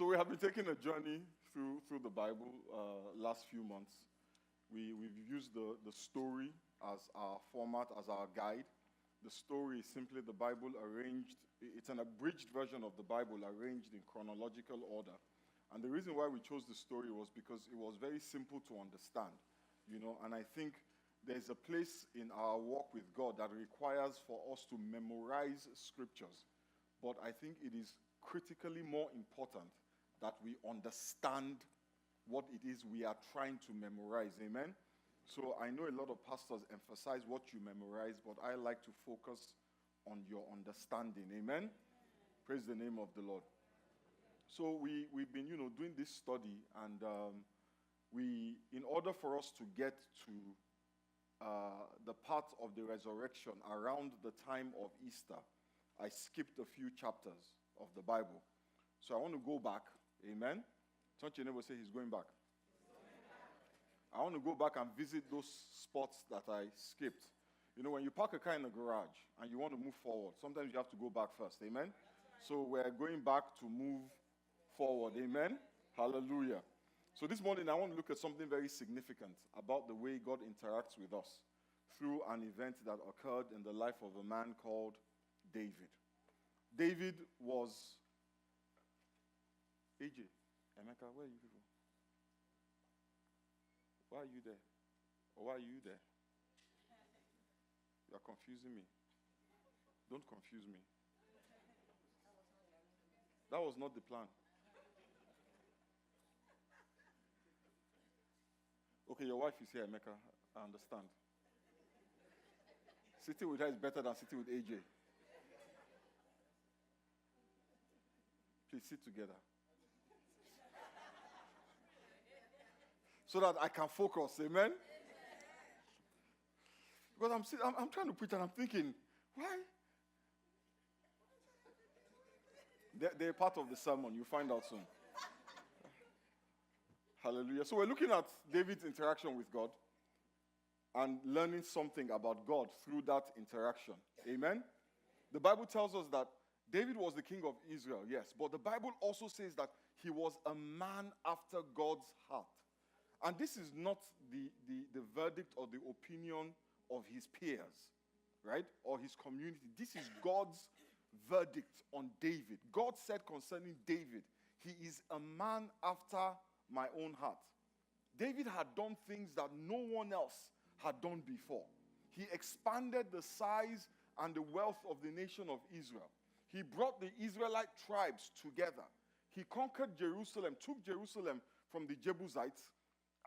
So we have been taking a journey through the Bible last few months. We've used the story as our format, as our guide. The story is simply the Bible arranged. It's an abridged version of the Bible arranged in chronological order. And the reason why we chose the story was because it was very simple to understand, and I think there's a place in our walk with God that requires for us to memorize scriptures. But I think it is critically more important that we understand what it is we are trying to memorize. Amen? So I know a lot of pastors emphasize what you memorize, but I like to focus on your understanding. Amen? Praise the name of the Lord. So we've been, doing this study, and in order for us to get to the part of the resurrection around the time of Easter, I skipped a few chapters of the Bible. So I want to go back. Amen? Don't your neighbor say he's going back? I want to go back and visit those spots that I skipped. When you park a car in a garage and you want to move forward, sometimes you have to go back first. Amen? So we're going back to move forward. Amen? Hallelujah. So this morning I want to look at something very significant about the way God interacts with us through an event that occurred in the life of a man called David. David was... AJ, Emeka, where are you people? Why are you there? Or why are you there? You are confusing me. Don't confuse me. That was not the plan. Okay, your wife is here, Emeka. I understand. Sitting with her is better than sitting with AJ. Please sit together. So that I can focus, amen? Because I'm trying to preach and I'm thinking, why? They're part of the sermon. You'll find out soon. Hallelujah. So we're looking at David's interaction with God and learning something about God through that interaction. Amen? The Bible tells us that David was the king of Israel, yes, but the Bible also says that he was a man after God's heart. And this is not the verdict or the opinion of his peers, right? Or his community. This is God's verdict on David. God said concerning David, he is a man after my own heart. David had done things that no one else had done before. He expanded the size and the wealth of the nation of Israel. He brought the Israelite tribes together. He conquered Jerusalem, took Jerusalem from the Jebusites,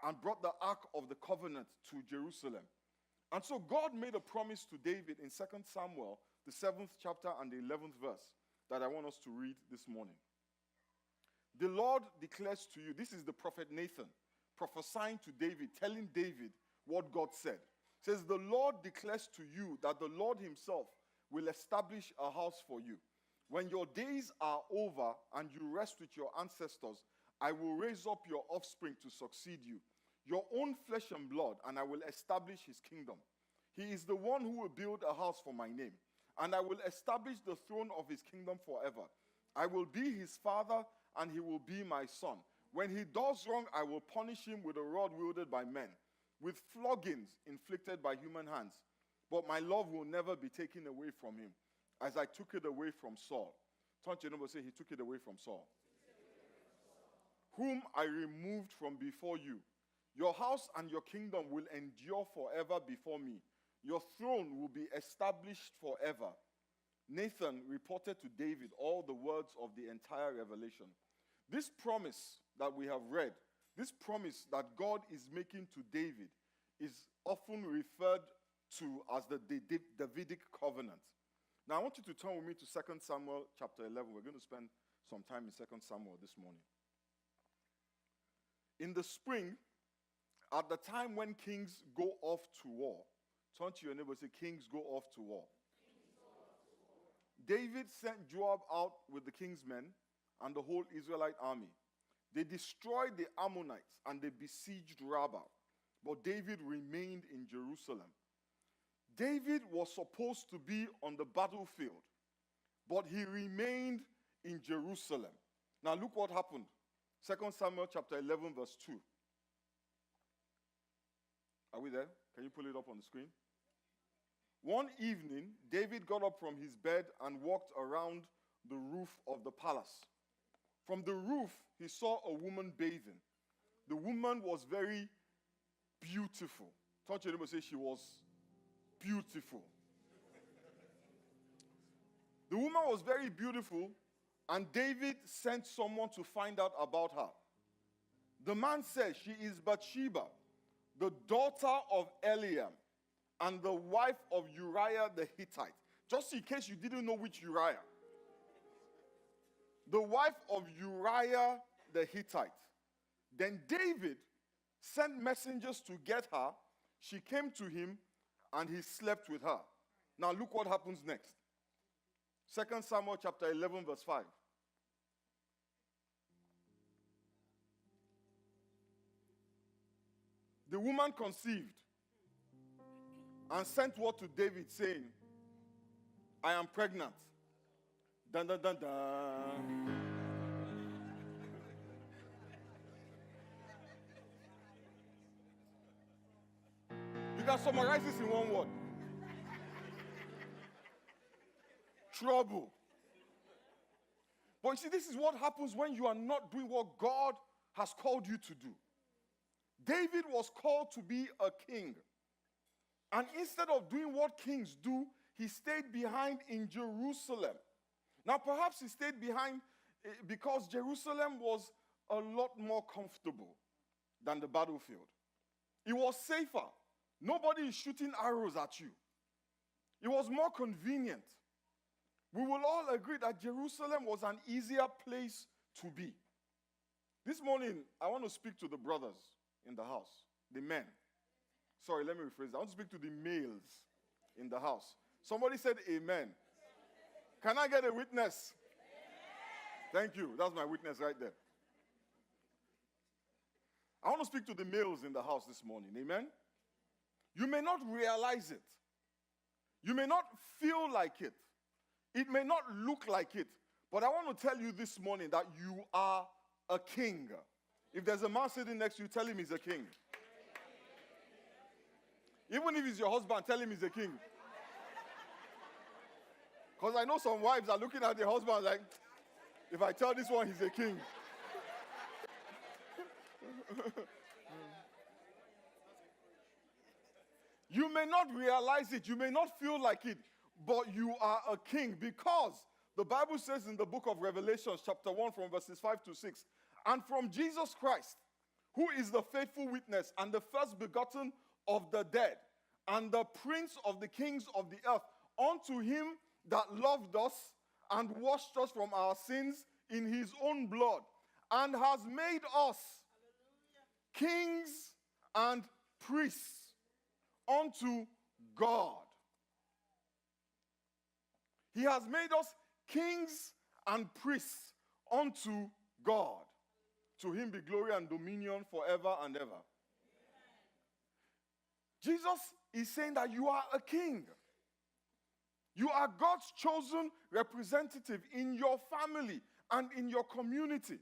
and brought the Ark of the Covenant to Jerusalem. And so God made a promise to David in 2 Samuel, the 7th chapter and the 11th verse, that I want us to read this morning. The Lord declares to you, this is the prophet Nathan, prophesying to David, telling David what God said. It says, the Lord declares to you that the Lord himself will establish a house for you. When your days are over and you rest with your ancestors, I will raise up your offspring to succeed you, your own flesh and blood, and I will establish his kingdom. He is the one who will build a house for my name, and I will establish the throne of his kingdom forever. I will be his father, and he will be my son. When he does wrong, I will punish him with a rod wielded by men, with floggings inflicted by human hands. But my love will never be taken away from him, as I took it away from Saul. Turn to your neighbor and say, he took it away from Saul. Whom I removed from before you. Your house and your kingdom will endure forever before me. Your throne will be established forever. Nathan reported to David all the words of the entire revelation. This promise that we have read, this promise that God is making to David, is often referred to as the Davidic covenant. Now I want you to turn with me to 2 Samuel chapter 11. We're going to spend some time in 2 Samuel this morning. In the spring, at the time when kings go off to war, turn to your neighbor and say, kings go off to war. David sent Joab out with the king's men and the whole Israelite army. They destroyed the Ammonites and they besieged Rabbah, but David remained in Jerusalem. David was supposed to be on the battlefield, but he remained in Jerusalem. Now look what happened. 2 Samuel chapter 11 verse 2. Are we there? Can you pull it up on the screen? One evening, David got up from his bed and walked around the roof of the palace. From the roof, he saw a woman bathing. The woman was very beautiful. Turn to your neighbor and say she was beautiful. The woman was very beautiful, and David sent someone to find out about her. The man said, she is Bathsheba, the daughter of Eliam, and the wife of Uriah the Hittite. Just in case you didn't know which Uriah. The wife of Uriah the Hittite. Then David sent messengers to get her. She came to him, and he slept with her. Now look what happens next. 2 Samuel chapter 11 verse 5. The woman conceived and sent word to David saying, I am pregnant. Dun, dun, dun, dun. You can summarize this in one word. Trouble. But you see, this is what happens when you are not doing what God has called you to do. David was called to be a king. And instead of doing what kings do, he stayed behind in Jerusalem. Now, perhaps he stayed behind because Jerusalem was a lot more comfortable than the battlefield. It was safer. Nobody is shooting arrows at you. It was more convenient. We will all agree that Jerusalem was an easier place to be. This morning, I want to speak to the brothers in the house, the men. Sorry, let me rephrase that. I want to speak to the males in the house. Somebody said amen. Can I get a witness? Amen. Thank you. That's my witness right there. I want to speak to the males in the house this morning. Amen. You may not realize it. You may not feel like it. It may not look like it. But I want to tell you this morning that you are a king. If there's a man sitting next to you, tell him he's a king. Even if he's your husband, tell him he's a king. Because I know some wives are looking at their husband like, if I tell this one he's a king. You may not realize it, you may not feel like it, but you are a king, because the Bible says in the book of Revelation, chapter 1, from verses 5 to 6, and from Jesus Christ, who is the faithful witness and the first begotten of the dead, and the prince of the kings of the earth, unto him that loved us and washed us from our sins in his own blood, and has made us kings and priests unto God. He has made us kings and priests unto God. To him be glory and dominion forever and ever. Jesus is saying that you are a king. You are God's chosen representative in your family and in your community.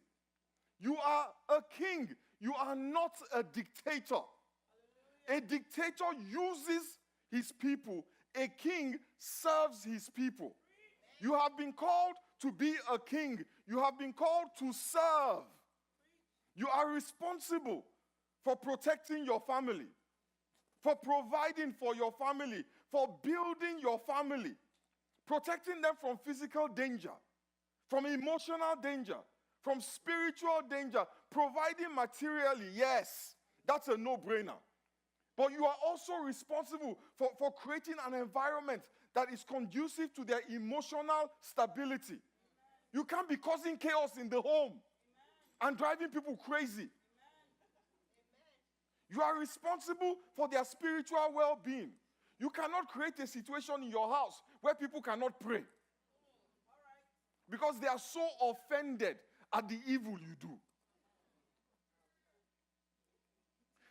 You are a king. You are not a dictator. A dictator uses his people. A king serves his people. You have been called to be a king. You have been called to serve. You are responsible for protecting your family, for providing for your family, for building your family, protecting them from physical danger, from emotional danger, from spiritual danger, providing materially. Yes, that's a no-brainer. But you are also responsible for creating an environment that is conducive to their emotional stability. You can't be causing chaos in the home and driving people crazy. You are responsible for their spiritual well-being. You cannot create a situation in your house where people cannot pray, because they are so offended at the evil you do.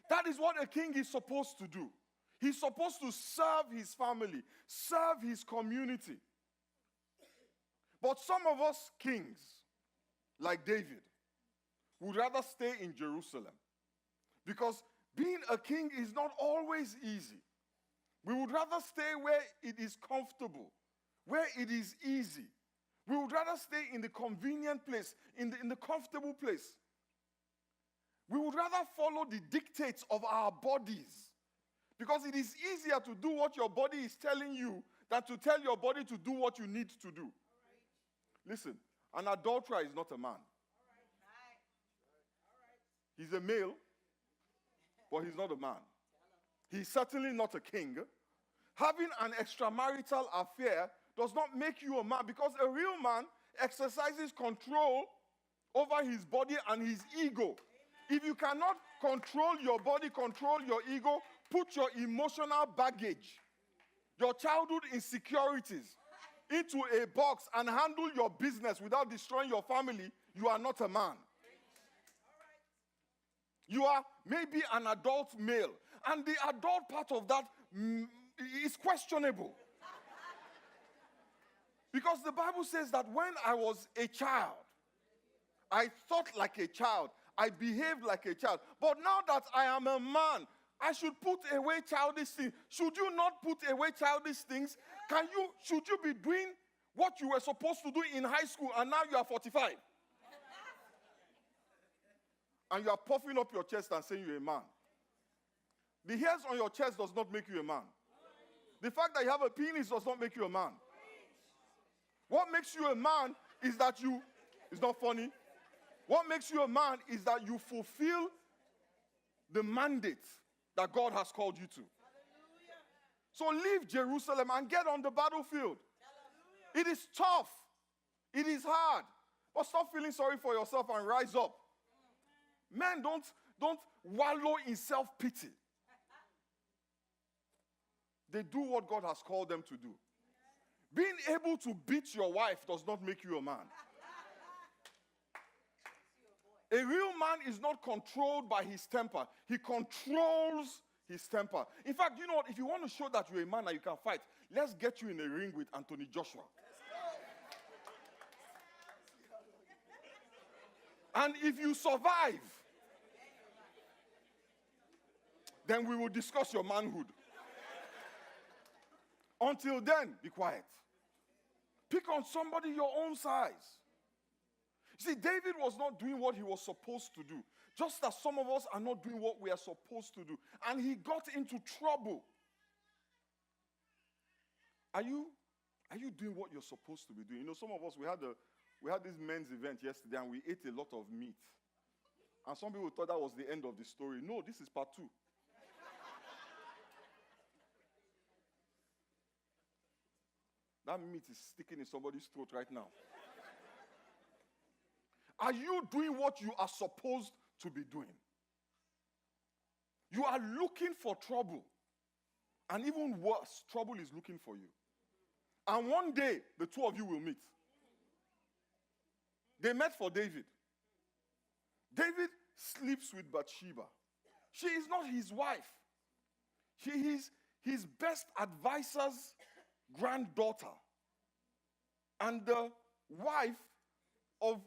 That is what a king is supposed to do. He's supposed to serve his family, serve his community. But some of us kings, like David, would rather stay in Jerusalem. Because being a king is not always easy. We would rather stay where it is comfortable, where it is easy. We would rather stay in the convenient place, in the comfortable place. We would rather follow the dictates of our bodies. Because it is easier to do what your body is telling you than to tell your body to do what you need to do. Listen, an adulterer is not a man. He's a male, but he's not a man. He's certainly not a king. Having an extramarital affair does not make you a man, because a real man exercises control over his body and his ego. If you cannot control your body, control your ego, put your emotional baggage, your childhood insecurities into a box and handle your business without destroying your family, you are not a man. You are maybe an adult male, and the adult part of that is questionable. Because the Bible says that when I was a child, I thought like a child, I behaved like a child. But now that I am a man, I should put away childish things. Should you not put away childish things? Should you be doing what you were supposed to do in high school and now you are 45? And you are puffing up your chest and saying you're a man. The hairs on your chest does not make you a man. The fact that you have a penis does not make you a man. What makes you a man is that it's not funny. What makes you a man is that you fulfill the mandate that God has called you to. So leave Jerusalem and get on the battlefield. It is tough. It is hard. But stop feeling sorry for yourself and rise up. Men, don't wallow in self-pity. They do what God has called them to do. Being able to beat your wife does not make you a man. A real man is not controlled by his temper. He controls his temper. In fact, you know what? If you want to show that you're a man and you can fight, let's get you in a ring with Anthony Joshua. And if you survive, then we will discuss your manhood. Until then, be quiet. Pick on somebody your own size. See, David was not doing what he was supposed to do. Just as some of us are not doing what we are supposed to do. And he got into trouble. Are you doing what you're supposed to be doing? You know, some of us, we had this men's event yesterday and we ate a lot of meat. And some people thought that was the end of the story. No, this is part 2. That meat is sticking in somebody's throat right now. Are you doing what you are supposed to be doing? You are looking for trouble. And even worse, trouble is looking for you. And one day, the two of you will meet. They met for David. David sleeps with Bathsheba. She is not his wife. She is his best advisor's granddaughter. And the wife of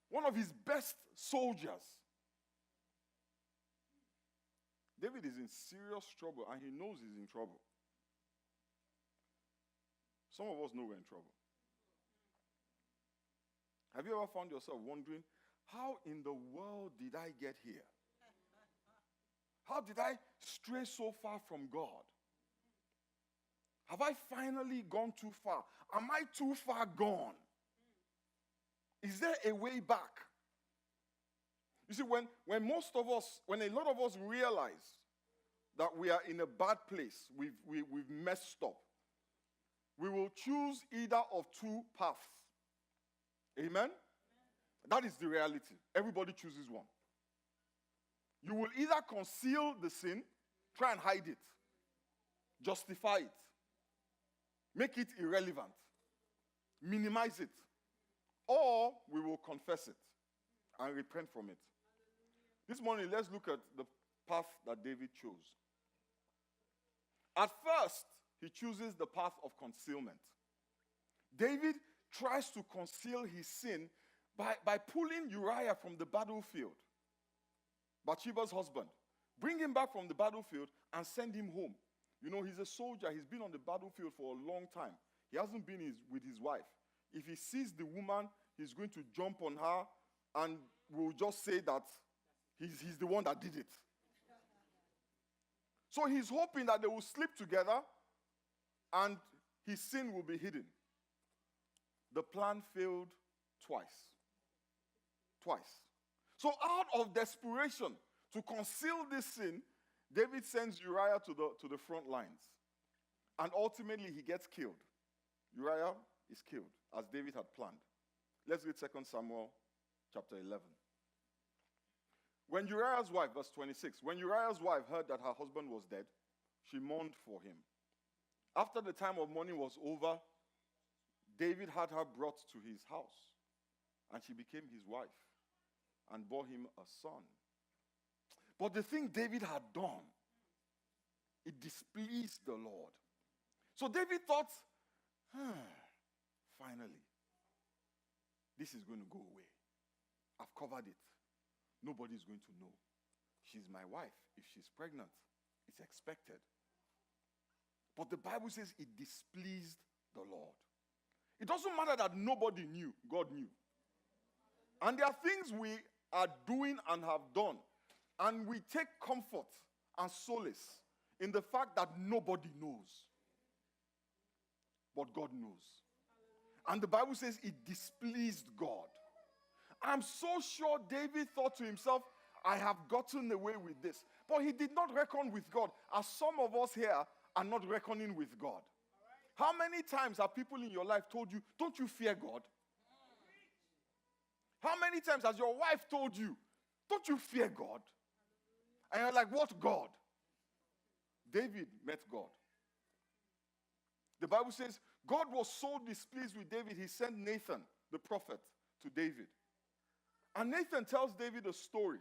one of his best soldiers. David is in serious trouble and he knows he's in trouble. Some of us know we're in trouble. Have you ever found yourself wondering, how in the world did I get here? How did I stray so far from God? Have I finally gone too far? Am I too far gone? Is there a way back? You see, when a lot of us realize that we are in a bad place, we've messed up, we will choose either of two paths. Amen? That is the reality. Everybody chooses one. You will either conceal the sin, try and hide it, justify it, make it irrelevant, minimize it, or we will confess it and repent from it. This morning, let's look at the path that David chose. At first, he chooses the path of concealment. David tries to conceal his sin by pulling Uriah from the battlefield, Bathsheba's husband, bring him back from the battlefield and send him home. You know, he's a soldier. He's been on the battlefield for a long time. He hasn't been with his wife. If he sees the woman, he's going to jump on her and will just say that he's the one that did it. So he's hoping that they will sleep together and his sin will be hidden. The plan failed twice. Twice. So out of desperation to conceal this sin, David sends Uriah to the front lines. And ultimately he gets killed. Uriah is killed, as David had planned. Let's read 2 Samuel chapter 11. When Uriah's wife, verse 26, when Uriah's wife heard that her husband was dead, she mourned for him. After the time of mourning was over, David had her brought to his house, and she became his wife and bore him a son. But the thing David had done, it displeased the Lord. So David thought, finally, this is going to go away. I've covered it. Nobody's going to know. She's my wife. If she's pregnant, it's expected. But the Bible says it displeased the Lord. It doesn't matter that nobody knew. God knew. And there are things we are doing and have done, and we take comfort and solace in the fact that nobody knows. But God knows. And the Bible says it displeased God. I'm so sure David thought to himself, I have gotten away with this. But he did not reckon with God, as some of us here are not reckoning with God. How many times have people in your life told you, don't you fear God? How many times has your wife told you, don't you fear God? And you're like, what God? David met God. The Bible says, God was so displeased with David, he sent Nathan, the prophet, to David. And Nathan tells David a story.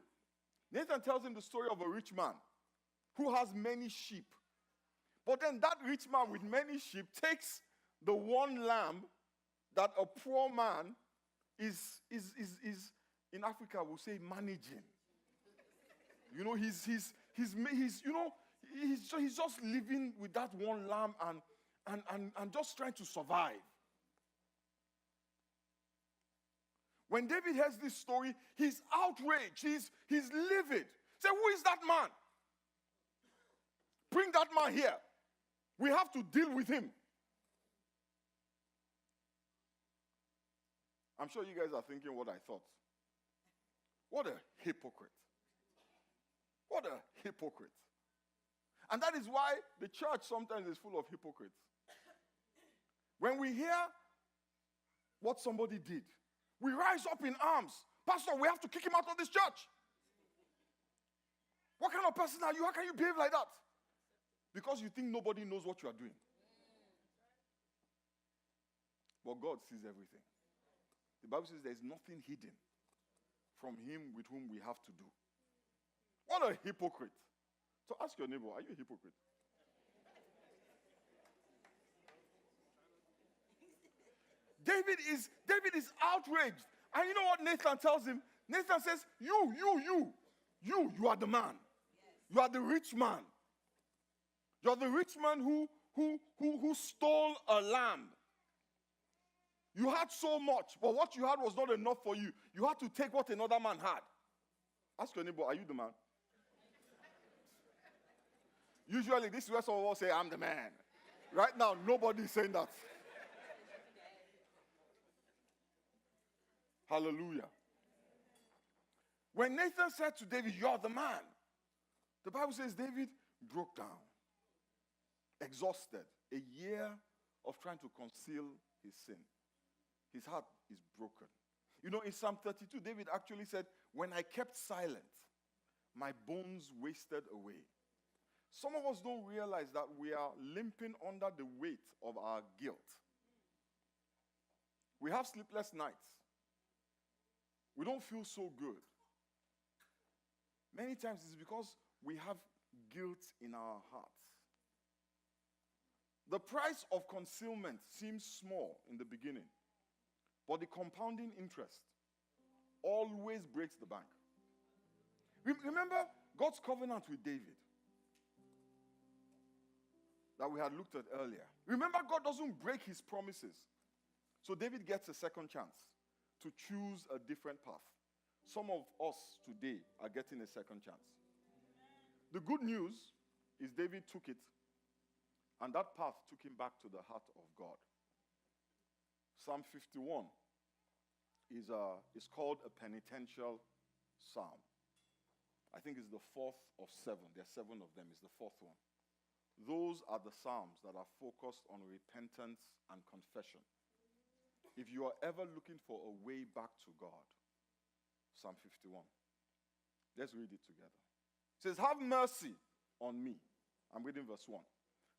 Nathan tells him the story of a rich man who has many sheep. But then that rich man with many sheep takes the one lamb that a poor man is in Africa, we'll say managing. You know, he's just living with that one lamb and just trying to survive. When David hears this story, he's outraged. He's livid. Say, who is that man? Bring that man here. We have to deal with him. I'm sure you guys are thinking what I thought. What a hypocrite. What a hypocrite. And that is why the church sometimes is full of hypocrites. When we hear what somebody did, we rise up in arms. Pastor, we have to kick him out of this church. What kind of person are you? How can you behave like that? Because you think nobody knows what you are doing. But God sees everything. The Bible says there is nothing hidden from him with whom we have to do. What a hypocrite. So ask your neighbor, are you a hypocrite? David is outraged. And you know what Nathan tells him? Nathan says, you are the man. You are the rich man. You're the rich man who stole a lamb. You had so much, but what you had was not enough for you. You had to take what another man had. Ask your neighbor, are you the man? Usually, this is where some of us say, I'm the man. Right now, nobody is saying that. Hallelujah. When Nathan said to David, you're the man, the Bible says David broke down, exhausted, a year of trying to conceal his sin. His heart is broken. You know, in Psalm 32, David actually said, when I kept silent, my bones wasted away. Some of us don't realize that we are limping under the weight of our guilt. We have sleepless nights. We don't feel so good. Many times it's because we have guilt in our hearts. The price of concealment seems small in the beginning, but the compounding interest always breaks the bank. Remember God's covenant with David that we had looked at earlier. Remember, God doesn't break his promises. So David gets a second chance to choose a different path. Some of us today are getting a second chance. The good news is David took it, and that path took him back to the heart of God. Psalm 51 is called a penitential psalm. I think it's the fourth of 7. There are 7 of them. It's the fourth one. Those are the psalms that are focused on repentance and confession. If you are ever looking for a way back to God, Psalm 51. Let's read it together. It says, have mercy on me. I'm reading verse 1.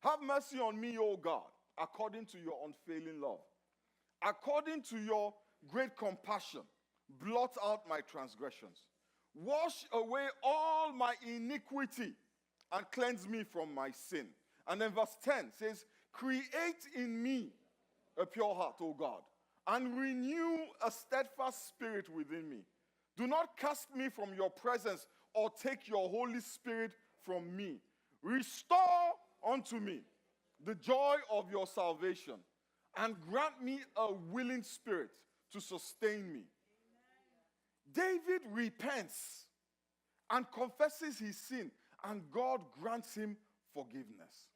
Have mercy on me, O God, according to your unfailing love. According to your great compassion, blot out my transgressions. Wash away all my iniquity and cleanse me from my sin. And then verse 10 says, create in me a pure heart, O God, and renew a steadfast spirit within me. Do not cast me from your presence or take your Holy Spirit from me. Restore unto me the joy of your salvation and grant me a willing spirit to sustain me. David repents and confesses his sin, and God grants him forgiveness.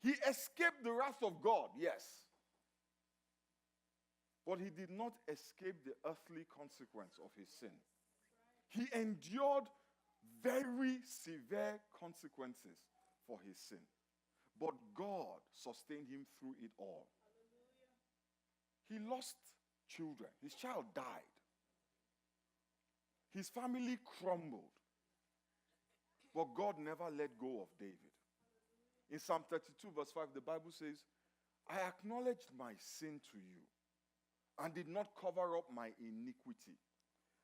He escaped the wrath of God, yes. But he did not escape the earthly consequence of his sin. He endured very severe consequences for his sin. But God sustained him through it all. He lost children. His child died. His family crumbled. But God never let go of David. In Psalm 32 verse 5, the Bible says, I acknowledged my sin to you and did not cover up my iniquity.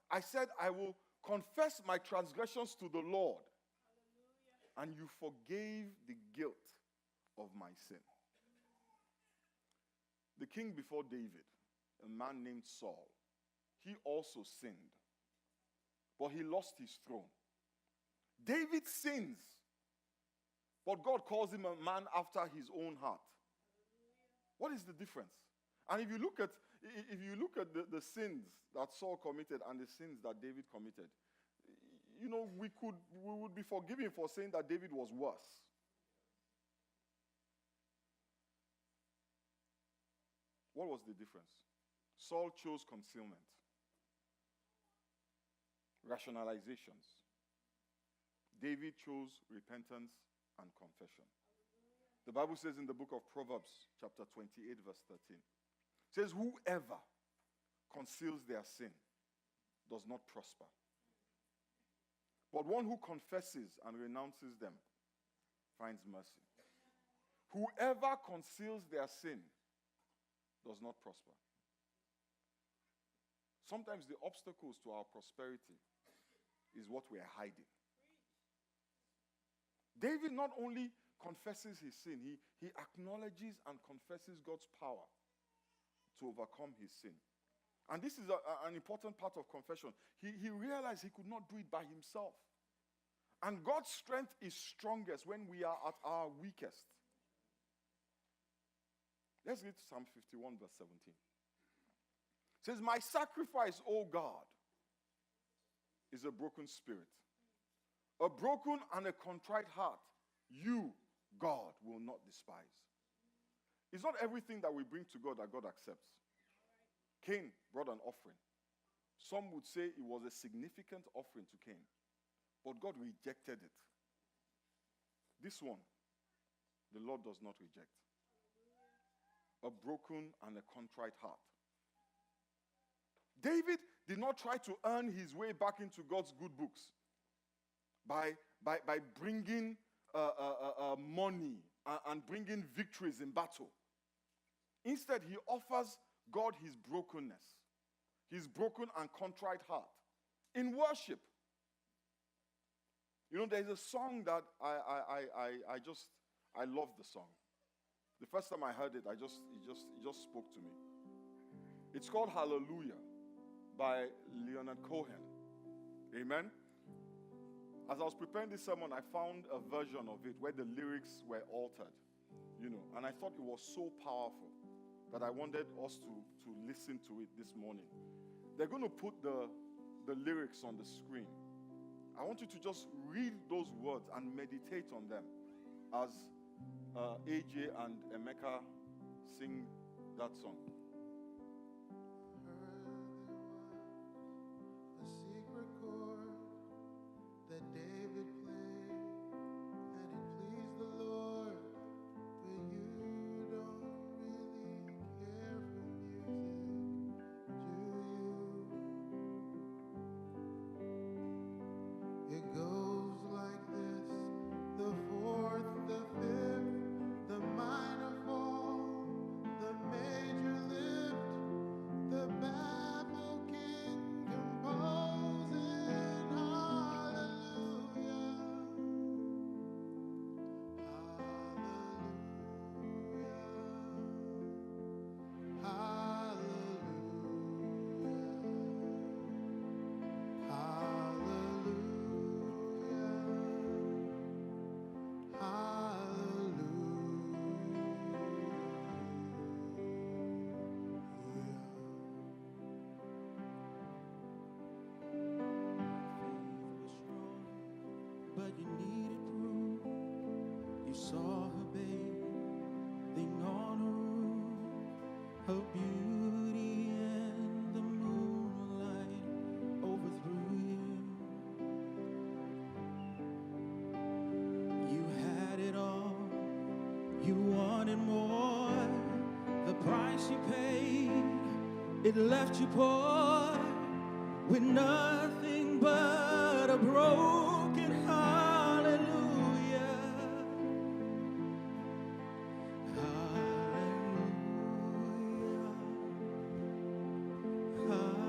I said, I will confess my transgressions to the Lord, and you forgave the guilt of my sin. The king before David, a man named Saul, he also sinned, but he lost his throne. David sins, but God calls him a man after his own heart. What is the difference? And if you look at the sins that Saul committed and the sins that David committed, you know, we would be forgiven for saying that David was worse. What was the difference? Saul chose concealment, rationalizations. David chose repentance and confession. The Bible says in the book of Proverbs, chapter 28, verse 13, it says, whoever conceals their sin does not prosper. But one who confesses and renounces them finds mercy. Whoever conceals their sin does not prosper. Sometimes the obstacles to our prosperity is what we are hiding. David not only confesses his sin, he acknowledges and confesses God's power to overcome his sin. And this is an important part of confession. He realized he could not do it by himself. And God's strength is strongest when we are at our weakest. Let's read Psalm 51, verse 17. It says, my sacrifice, O God, is a broken spirit. A broken and a contrite heart, you, God, will not despise. It's not everything that we bring to God that God accepts. Cain brought an offering. Some would say it was a significant offering to Cain, but God rejected it. This one, the Lord does not reject. A broken and a contrite heart. David did not try to earn his way back into God's good books by bringing money and bringing victories in battle. Instead, he offers God his brokenness, his broken and contrite heart in worship. You know, there's a song that I love the song. The first time I heard it, it just spoke to me. It's called Hallelujah. by Leonard Cohen. Amen. As I was preparing this sermon, I found a version of it where the lyrics were altered, and I thought it was so powerful that I wanted us to listen to it this morning. They're going to put the lyrics on the screen. I want you to just read those words and meditate on them as AJ and Emeka sing that song. A secret chord that David played, and it pleased the Lord. But you don't really care for music, do you? It goes like this: the fourth, the fifth, the minor fall, the major lift, the baffled king composing hallelujah, hallelujah, hallelujah, hallelujah, but you needed proof. You saw her bathing on a roof, her beauty and the moonlight overthrew you. You had it all, you wanted more. The price you paid, it left you poor, with nothing but a broken hallelujah. Hallelujah. Hallelujah.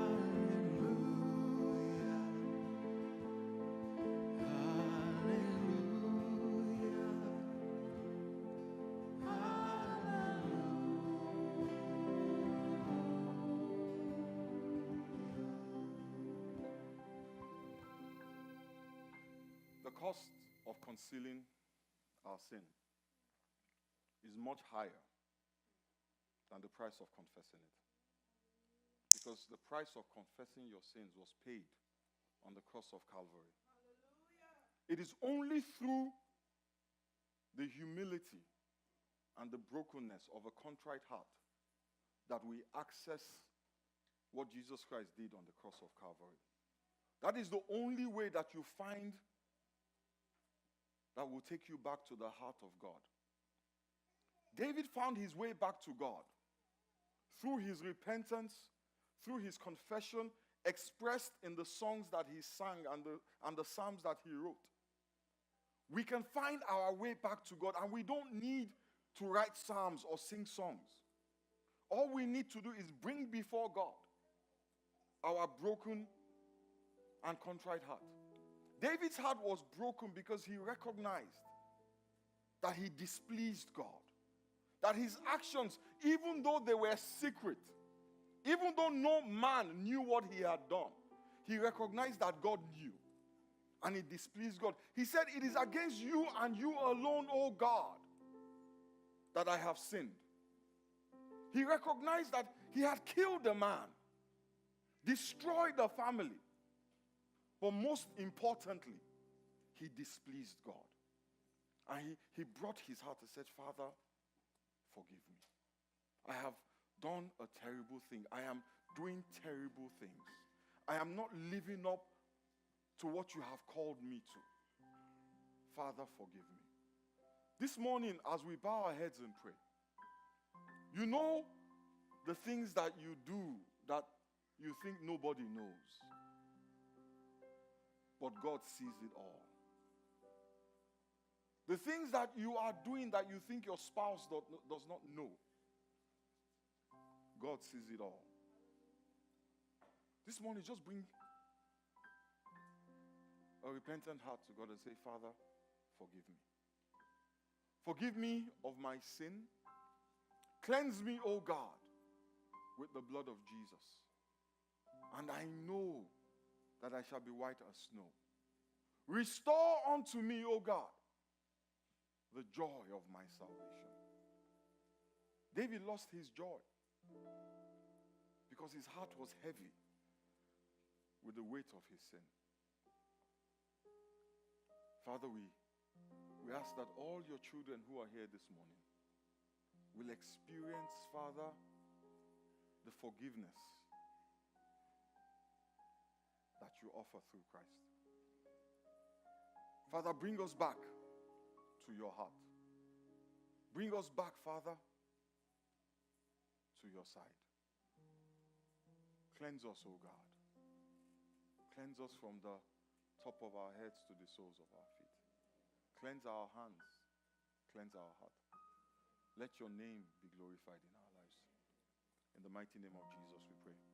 The cost of concealing our sin is much higher than the price of confessing it. Because the price of confessing your sins was paid on the cross of Calvary. It is only through the humility and the brokenness of a contrite heart that we access what Jesus Christ did on the cross of Calvary. That is the only way that you find that will take you back to the heart of God. David found his way back to God through his repentance, through his confession, expressed in the songs that he sang and the psalms that he wrote. We can find our way back to God, and we don't need to write psalms or sing songs. All we need to do is bring before God our broken and contrite heart. David's heart was broken because he recognized that he displeased God. That his actions, even though they were secret, even though no man knew what he had done, he recognized that God knew. And it displeased God. He said, "It is against you and you alone, O God, that I have sinned." He recognized that he had killed a man, destroyed a family. But most importantly, he displeased God. And he brought his heart and said, "Father, forgive me. I have done a terrible thing. I am doing terrible things. I am not living up to what you have called me to. Father, forgive me." This morning, as we bow our heads and pray, you know the things that you do that you think nobody knows. But God sees it all. The things that you are doing that you think your spouse does not know, God sees it all. This morning, just bring a repentant heart to God and say, "Father, forgive me. Forgive me of my sin. Cleanse me, O God, with the blood of Jesus. and I know that I shall be white as snow. Restore unto me, O God, the joy of my salvation. David lost his joy because his heart was heavy with the weight of his sin. Father, we ask that all your children who are here this morning will experience, Father, the forgiveness that you offer through Christ. Father, bring us back to your heart. Bring us back, Father, to your side. Cleanse us, O God. Cleanse us from the top of our heads to the soles of our feet. Cleanse our hands. Cleanse our heart. Let your name be glorified in our lives. In the mighty name of Jesus we pray.